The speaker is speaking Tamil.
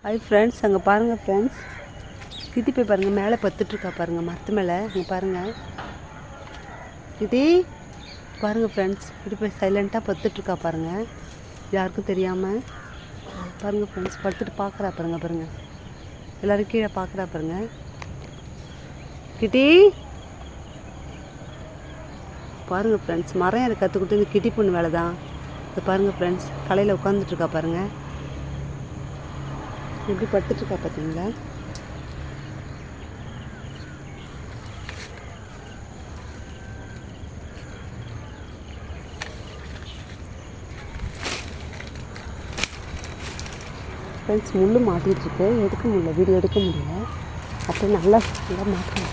ஹாய் ஃப்ரெண்ட்ஸ், அங்கே பாருங்கள் ஃப்ரெண்ட்ஸ், கிட்டி போய் பாருங்கள், மேலே பத்துட்ருக்கா பாருங்கள், மரத்து மேலே. அங்கே பாருங்கள் கிட்டி, பாருங்கள் ஃப்ரெண்ட்ஸ், கிட்டி போய் சைலண்ட்டாக பத்துட்ருக்கா பாருங்கள், யாருக்கும் தெரியாமல். பாருங்கள் ஃப்ரெண்ட்ஸ், படுத்துட்டு பார்க்குறா பாருங்கள். எல்லோரும் கீழே பார்க்குறா பாருங்கள். கிட்டி பாருங்கள் ஃப்ரெண்ட்ஸ், மரம் ஏற கற்றுக்கிட்டு இந்த கிட்டி பொண்ணு வேலை தான். இது பாருங்கள் ஃப்ரெண்ட்ஸ், தலையில் உட்காந்துட்ருக்கா பாருங்கள், எப்படி படுத்துட்ருக்கா பார்த்தீங்களா? ஃப்ரெண்ட்ஸ், முள் மாட்டிகிட்ருக்கு, எடுக்க முடியல, வீடியோ எடுக்க முடியல. அப்போ நல்லா மாட்டேன்.